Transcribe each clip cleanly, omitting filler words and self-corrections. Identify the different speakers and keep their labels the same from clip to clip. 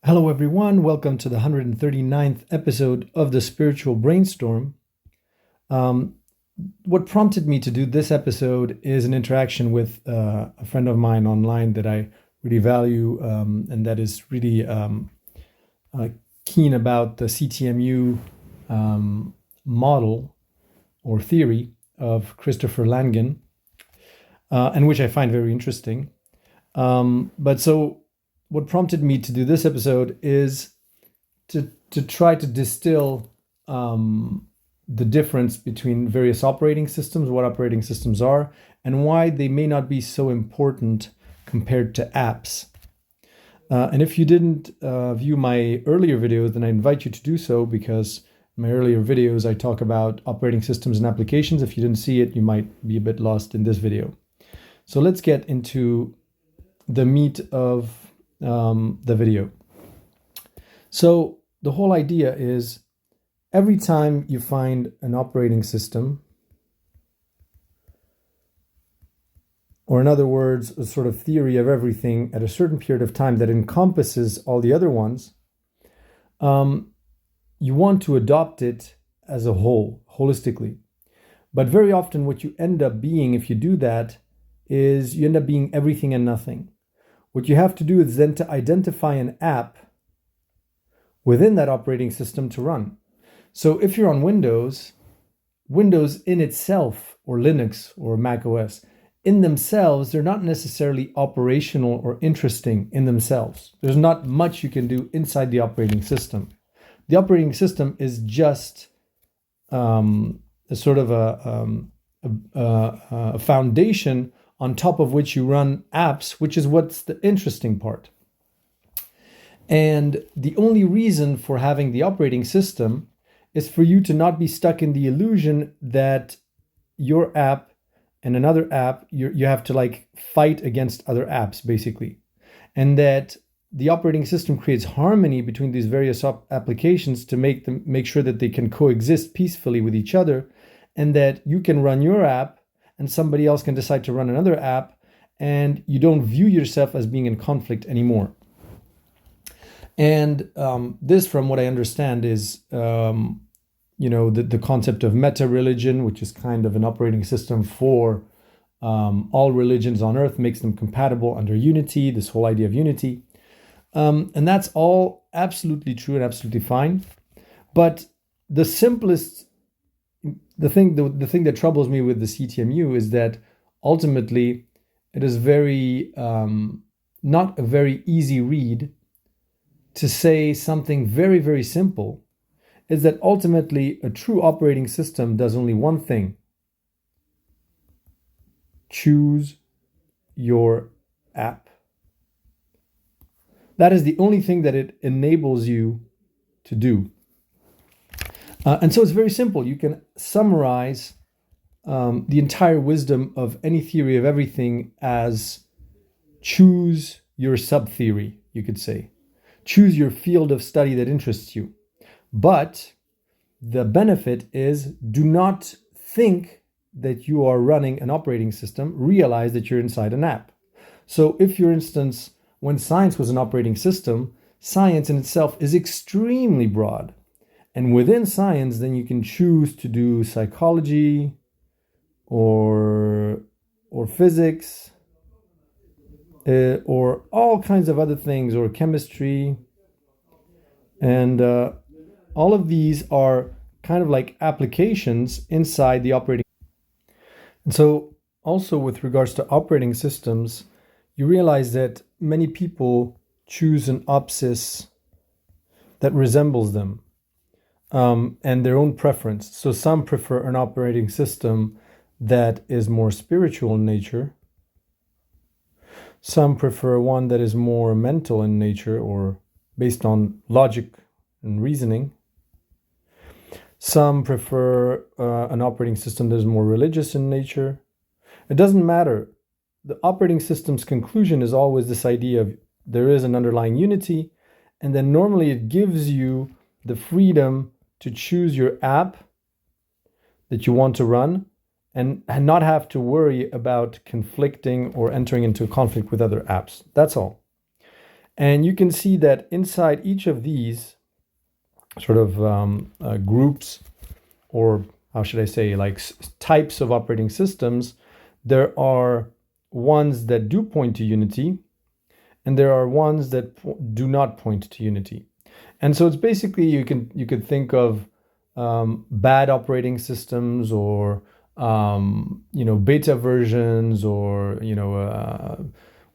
Speaker 1: Hello, everyone. Welcome to the 139th episode of the Spiritual Brainstorm. Um, what prompted me to do this episode is an interaction with a friend of mine online that I really value and that is really uh, keen about the CTMU model or theory of Christopher Langan, and which I find very interesting. What prompted me to do this episode is to try to distill the difference between various operating systems, what operating systems are, and why they may not be so important compared to apps. And if you didn't view my earlier videos, then I invite you to do so, because in my earlier videos I talk about operating systems and applications. If you didn't see it, you might be a bit lost in this video. So let's get into the meat of the video. So the whole idea is, every time you find an operating system, or in other words, a sort of theory of everything at a certain period of time that encompasses all the other ones, you want to adopt it as a whole, holistically. But very often what you end up being, if you do that, is you end up being everything and nothing. What you have to do is then to identify an app within that operating system to run. So if you're on Windows in itself, or Linux or Mac OS, in themselves, they're not necessarily operational or interesting in themselves. There's not much you can do inside the operating system. The operating system is just a sort of a foundation on top of which you run apps, which is what's the interesting part. And the only reason for having the operating system is for you to not be stuck in the illusion that your app and another app, you have to fight against other apps, basically. And that the operating system creates harmony between these various applications to make sure that they can coexist peacefully with each other, and that you can run your app and somebody else can decide to run another app, and you don't view yourself as being in conflict anymore. And this, from what I understand, is the concept of meta-religion, which is kind of an operating system for all religions on earth, makes them compatible under unity, this whole idea of unity. And that's all absolutely true and absolutely fine. But the simplest, the thing that troubles me with the CTMU is that ultimately it is very not a very easy read to say something very, very simple, is that ultimately a true operating system does only one thing: choose your app. That is the only thing that it enables you to do. And so it's very simple. You can summarize the entire wisdom of any theory of everything as choose your sub-theory, you could say. Choose your field of study that interests you. But the benefit is, do not think that you are running an operating system. Realize that you're inside an app. So if, for instance, when science was an operating system, science in itself is extremely broad. And within science, then you can choose to do psychology or physics, or all kinds of other things, or chemistry. And all of these are kind of like applications inside the operating. And so also with regards to operating systems, you realize that many people choose an OPSIS that resembles them, and their own preference. So some prefer an operating system that is more spiritual in nature. Some prefer one that is more mental in nature, or based on logic and reasoning. Some prefer an operating system that is more religious in nature. It doesn't matter. The operating system's conclusion is always this idea of there is an underlying unity, and then normally it gives you the freedom to choose your app that you want to run, and not have to worry about conflicting or entering into conflict with other apps. That's all. And you can see that inside each of these sort of groups, or how should I say, like types of operating systems, there are ones that do point to unity, and there are ones that do not point to unity. And so it's basically, you could think of bad operating systems, or beta versions, or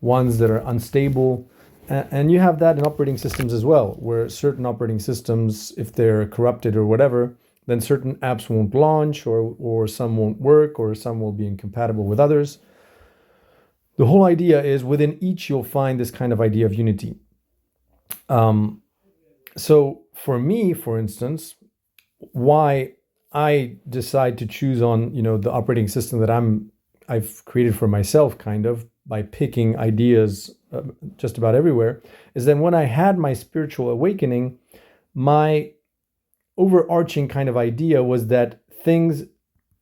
Speaker 1: ones that are unstable. And you have that in operating systems as well, where certain operating systems, if they're corrupted or whatever, then certain apps won't launch, or some won't work, or some will be incompatible with others. The whole idea is within each you'll find this kind of idea of unity. So for me, for instance, why I decide to choose on the operating system that I've created for myself, kind of by picking ideas just about everywhere, is that when I had my spiritual awakening, my overarching kind of idea was that things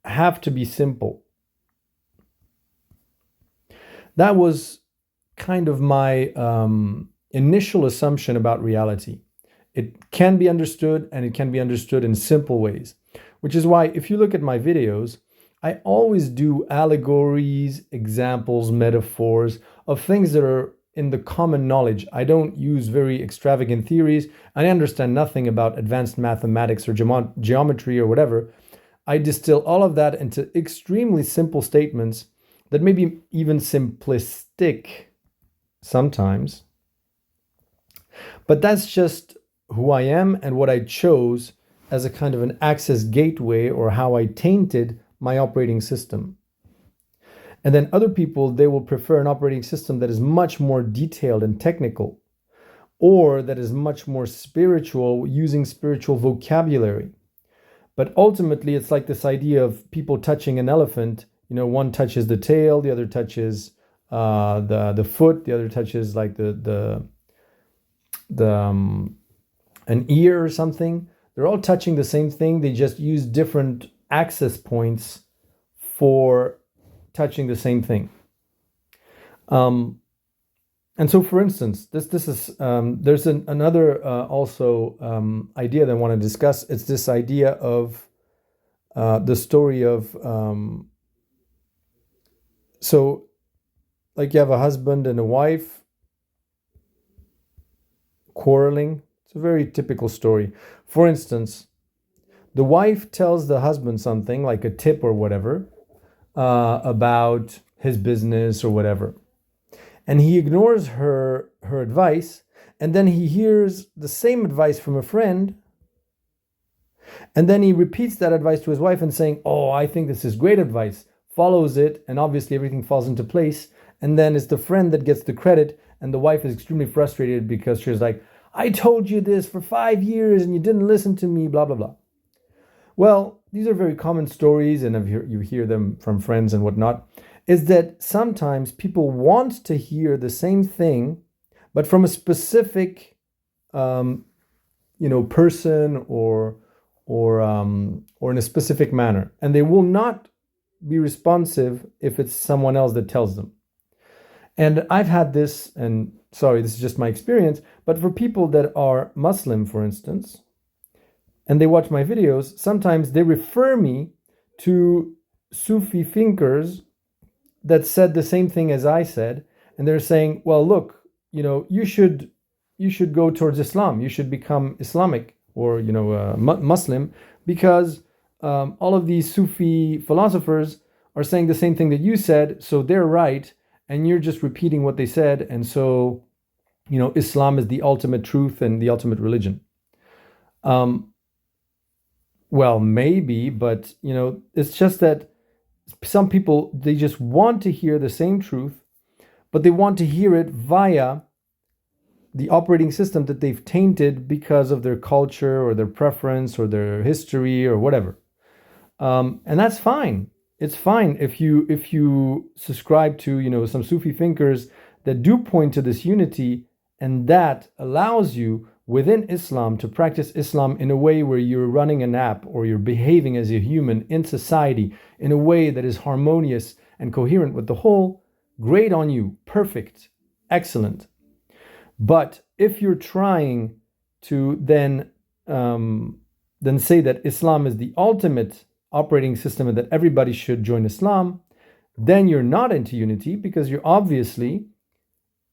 Speaker 1: have to be simple. That was kind of my initial assumption about reality. It can be understood, and it can be understood in simple ways, which is why if you look at my videos, I always do allegories, examples, metaphors of things that are in the common knowledge. I don't use very extravagant theories. I understand nothing about advanced mathematics or geometry or whatever. I distill all of that into extremely simple statements that may be even simplistic sometimes. But that's just who I am and what I chose as a kind of an access gateway, or how I tainted my operating system. And then other people, they will prefer an operating system that is much more detailed and technical, or that is much more spiritual, using spiritual vocabulary. But ultimately, it's like this idea of people touching an elephant. One touches the tail, the other touches the foot, the other touches like an ear or something. They're all touching the same thing. They just use different access points for touching the same thing. And so, for instance, this is there's another also idea that I want to discuss. It's this idea of the story of so, like, you have a husband and a wife quarreling. It's a very typical story. For instance, the wife tells the husband something, like a tip or whatever, about his business or whatever. And he ignores her advice, and then he hears the same advice from a friend, and then he repeats that advice to his wife and saying, "Oh, I think this is great advice," follows it, and obviously everything falls into place. And then it's the friend that gets the credit, and the wife is extremely frustrated because she's like, "I told you this for 5 years and you didn't listen to me, blah, blah, blah." Well, these are very common stories, and you hear them from friends and whatnot, is that sometimes people want to hear the same thing, but from a specific, person, or in a specific manner, and they will not be responsive if it's someone else that tells them. And I've had this, and sorry, this is just my experience, but for people that are Muslim, for instance, and they watch my videos, sometimes they refer me to Sufi thinkers that said the same thing as I said, and they're saying, "Well, look, you should go towards Islam. You should become Islamic, or Muslim, because all of these Sufi philosophers are saying the same thing that you said, so they're right, and you're just repeating what they said, and so Islam is the ultimate truth and the ultimate religion." Well, maybe, but it's just that some people, they just want to hear the same truth, but they want to hear it via the operating system that they've tainted because of their culture or their preference or their history or whatever. And that's fine. It's fine if you subscribe to some Sufi thinkers that do point to this unity, and that allows you within Islam to practice Islam in a way where you're running an app, or you're behaving as a human in society in a way that is harmonious and coherent with the whole. Great on you. Perfect. Excellent. But if you're trying to then say that Islam is the ultimate operating system and that everybody should join Islam, then you're not into unity, because you're obviously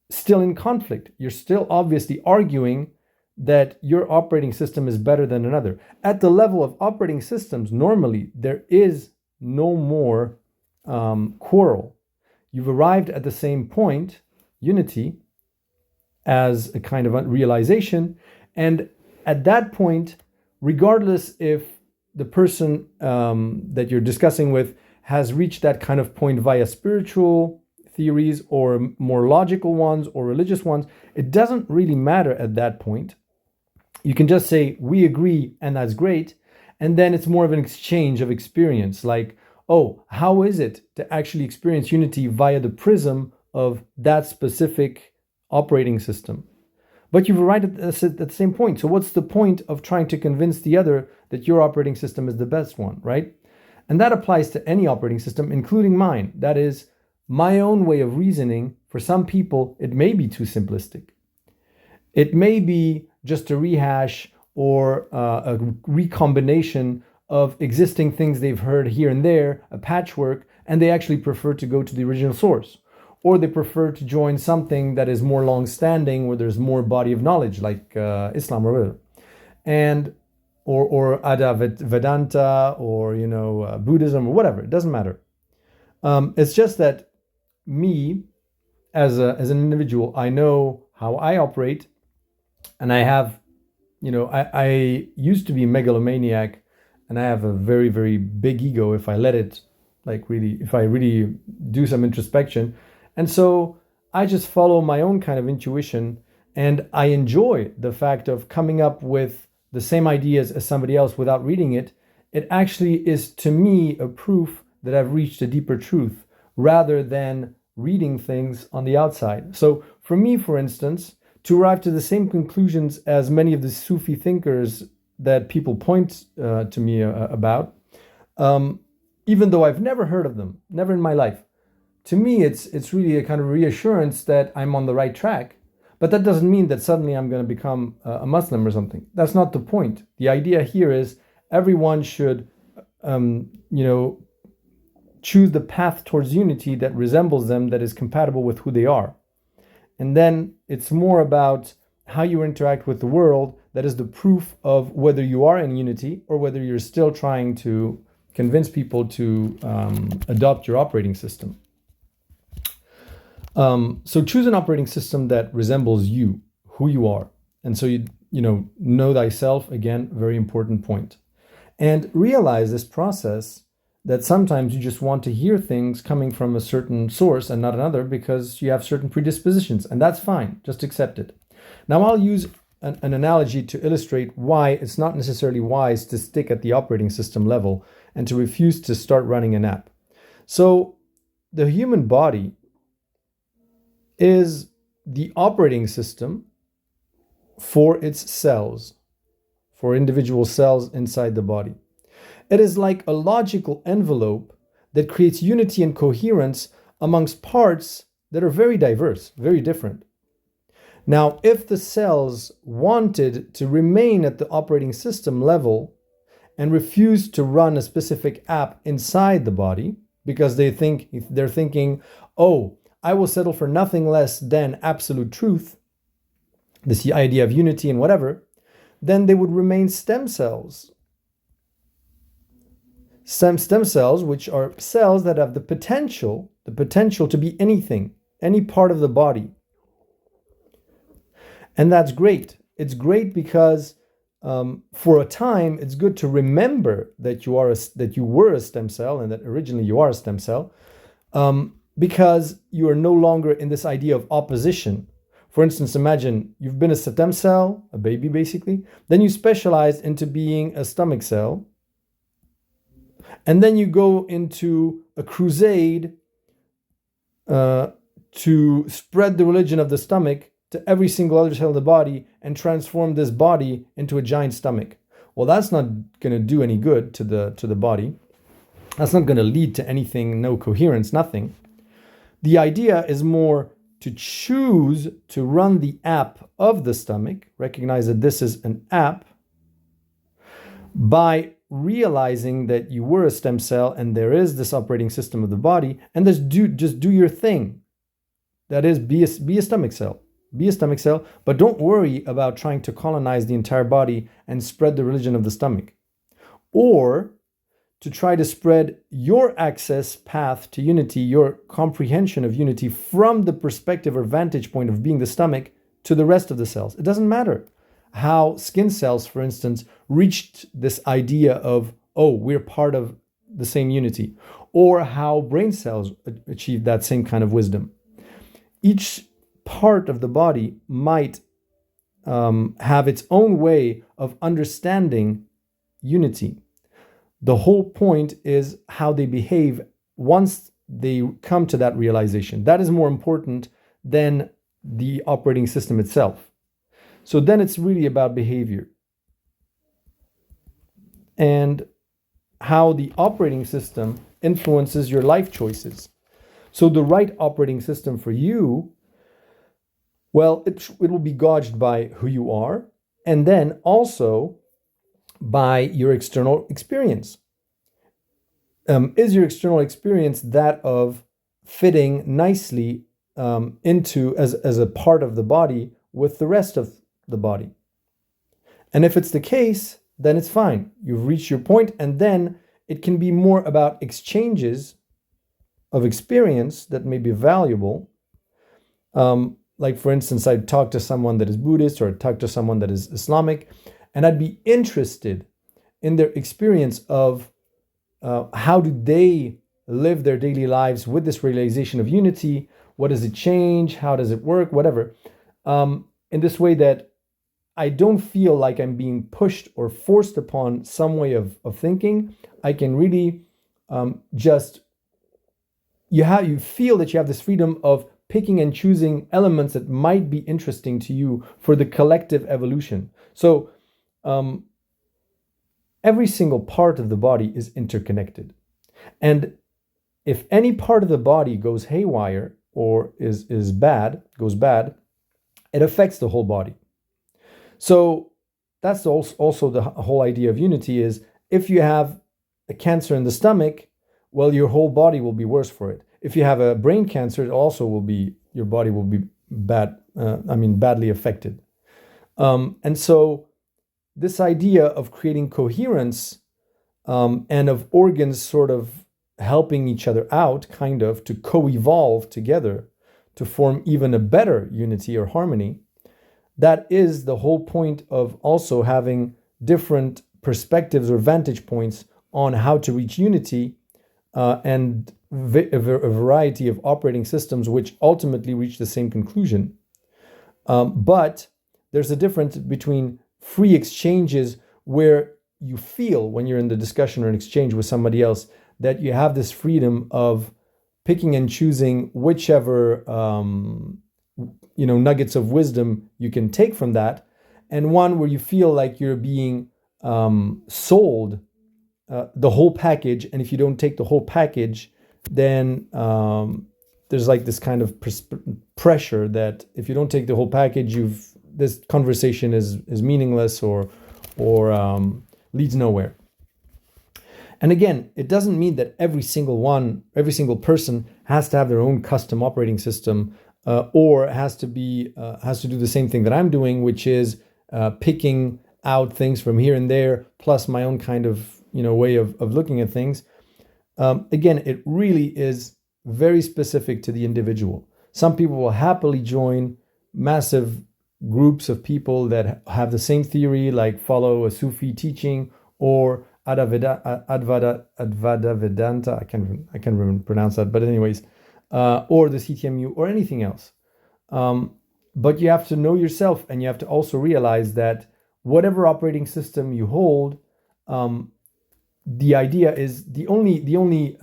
Speaker 1: still in conflict. You're still obviously arguing that your operating system is better than another. At the level of operating systems, normally there is no more quarrel. You've arrived at the same point, unity, as a kind of realization. And at that point, regardless if the person that you're discussing with has reached that kind of point via spiritual theories or more logical ones or religious ones, it doesn't really matter at that point. You can just say, we agree, and that's great. And then it's more of an exchange of experience, like, oh, how is it to actually experience unity via the prism of that specific operating system? But you've arrived at the same point. So what's the point of trying to convince the other that your operating system is the best one, right? And that applies to any operating system, including mine. That is, my own way of reasoning, for some people, it may be too simplistic. It may be just a rehash or a recombination of existing things they've heard here and there, a patchwork, and they actually prefer to go to the original source. Or they prefer to join something that is more long-standing, where there's more body of knowledge, like Islam or whatever. And or Advaita Vedanta, or Buddhism, or whatever. It doesn't matter. It's just that me, as an individual, I know how I operate, and I have, I used to be megalomaniac, and I have a very, very big ego if I let it, if I really do some introspection. And so I just follow my own kind of intuition, and I enjoy the fact of coming up with the same ideas as somebody else without reading it. It actually is, to me, a proof that I've reached a deeper truth, rather than reading things on the outside. So for me, for instance, to arrive to the same conclusions as many of the Sufi thinkers that people point to me about, even though I've never heard of them, never in my life, to me, it's really a kind of reassurance that I'm on the right track. But that doesn't mean that suddenly I'm going to become a Muslim or something. That's not the point. The idea here is everyone should, choose the path towards unity that resembles them, that is compatible with who they are. And then it's more about how you interact with the world that is the proof of whether you are in unity or whether you're still trying to convince people to adopt your operating system. So choose an operating system that resembles you, who you are. And so you know thyself, again, very important point. And realize this process that sometimes you just want to hear things coming from a certain source and not another because you have certain predispositions, and that's fine. Just accept it. Now I'll use an analogy to illustrate why it's not necessarily wise to stick at the operating system level and to refuse to start running an app. So the human body is the operating system for its cells, for individual cells inside the body. It is like a logical envelope that creates unity and coherence amongst parts that are very diverse, very different. Now, if the cells wanted to remain at the operating system level and refuse to run a specific app inside the body because they're thinking, oh, I will settle for nothing less than absolute truth, this idea of unity and whatever, then they would remain stem cells. Stem cells, which are cells that have the potential to be anything, any part of the body. And that's great. It's great because for a time, it's good to remember that you were a stem cell and that originally you are a stem cell, because you are no longer in this idea of opposition. For instance, imagine you've been a stem cell, a baby basically, then you specialized into being a stomach cell, and then you go into a crusade to spread the religion of the stomach to every single other cell of the body and transform this body into a giant stomach. Well, that's not going to do any good to the body. That's not going to lead to anything, no coherence, nothing. The idea is more to choose to run the app of the stomach, recognize that this is an app, by realizing that you were a stem cell and there is this operating system of the body, and just do your thing. That is, be a stomach cell. Be a stomach cell, but don't worry about trying to colonize the entire body and spread the religion of the stomach. Or to try to spread your access path to unity, your comprehension of unity from the perspective or vantage point of being the stomach to the rest of the cells. It doesn't matter how skin cells, for instance, reached this idea of, oh, we're part of the same unity, or how brain cells achieved that same kind of wisdom. Each part of the body might have its own way of understanding unity. The whole point is how they behave once they come to that realization. That is more important than the operating system itself. So then it's really about behavior and how the operating system influences your life choices. So the right operating system for you, well, it will be gauged by who you are, and then also by your external experience. Is your external experience that of fitting nicely into as a part of the body with the rest of the body? And if it's the case, then it's fine. You've reached your point, and then it can be more about exchanges of experience that may be valuable. Like, for instance, I'd talk to someone that is Buddhist, or I'd talk to someone that is Islamic, and I'd be interested in their experience of how do they live their daily lives with this realization of unity? What does it change? How does it work? Whatever. In this way that I don't feel like I'm being pushed or forced upon some way of thinking. I can really you feel that you have this freedom of picking and choosing elements that might be interesting to you for the collective evolution. So every single part of the body is interconnected. And if any part of the body goes haywire or goes bad, it affects the whole body. So that's also the whole idea of unity is, if you have a cancer in the stomach, well, your whole body will be worse for it. If you have a brain cancer, it also will be, your body will be badly affected. And so this idea of creating coherence and of organs sort of helping each other out, kind of to co-evolve together to form even a better unity or harmony, that is the whole point of also having different perspectives or vantage points on how to reach unity and a variety of operating systems which ultimately reach the same conclusion. But there's a difference between free exchanges where you feel, when you're in the discussion or an exchange with somebody else, that you have this freedom of picking and choosing whichever nuggets of wisdom you can take from that, and one where you feel like you're being sold the whole package, and if you don't take the whole package, then there's like this kind of pressure that if you don't take the whole package, this conversation is meaningless or leads nowhere. And again, it doesn't mean that every single person has to have their own custom operating system or has to do the same thing that I'm doing, which is picking out things from here and there, plus my own kind of way of looking at things. Again, it really is very specific to the individual. Some people will happily join massive groups of people that have the same theory, like follow a Sufi teaching, or Advaita Vedanta. I can't even pronounce that, but anyways, or the CTMU or anything else. But you have to know yourself, and you have to also realize that whatever operating system you hold, the idea is the only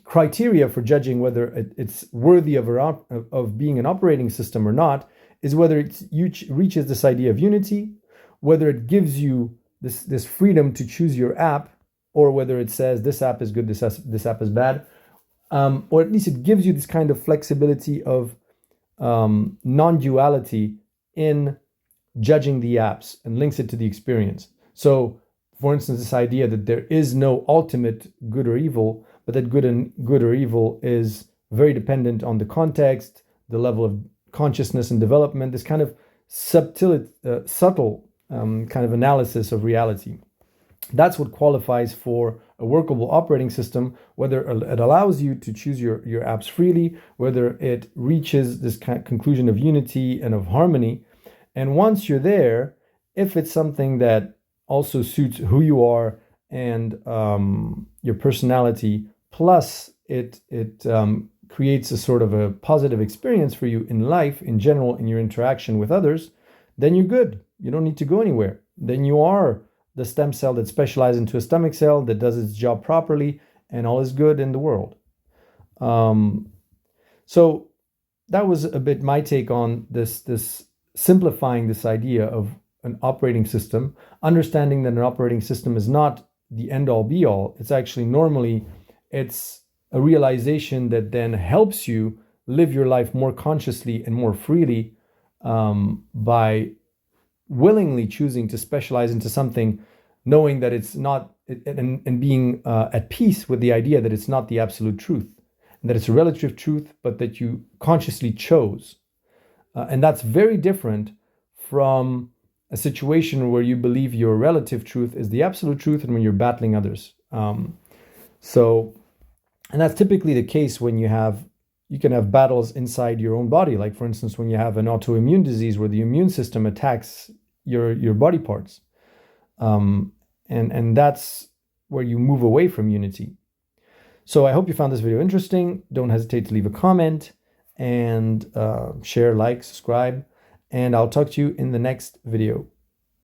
Speaker 1: criteria for judging whether it's worthy of being an operating system or not is whether it reaches this idea of unity, whether it gives you this freedom to choose your app, or whether it says this app is good, this app is bad, or at least it gives you this kind of flexibility of non-duality in judging the apps and links it to the experience. So, for instance, this idea that there is no ultimate good or evil, but that good or evil is very dependent on the context, the level of consciousness and development, this kind of subtle kind of analysis of reality. That's what qualifies for a workable operating system, whether it allows you to choose your apps freely, whether it reaches this kind of conclusion of unity and of harmony. And once you're there, if it's something that also suits who you are and your personality, plus it creates a sort of a positive experience for you in life, in general, in your interaction with others, then you're good. You don't need to go anywhere. Then you are the stem cell that specializes into a stomach cell that does its job properly, and all is good in the world. So that was a bit my take on this simplifying this idea of an operating system, understanding that an operating system is not the end all be all. It's actually normally it's a realization that then helps you live your life more consciously and more freely by willingly choosing to specialize into something, knowing that it's not, and being at peace with the idea that it's not the absolute truth, and that it's a relative truth, but that you consciously chose. And that's very different from a situation where you believe your relative truth is the absolute truth and when you're battling others. And that's typically the case when you can have battles inside your own body. Like, for instance, when you have an autoimmune disease where the immune system attacks your body parts. And that's where you move away from unity. So I hope you found this video interesting. Don't hesitate to leave a comment and share, like, subscribe, and I'll talk to you in the next video.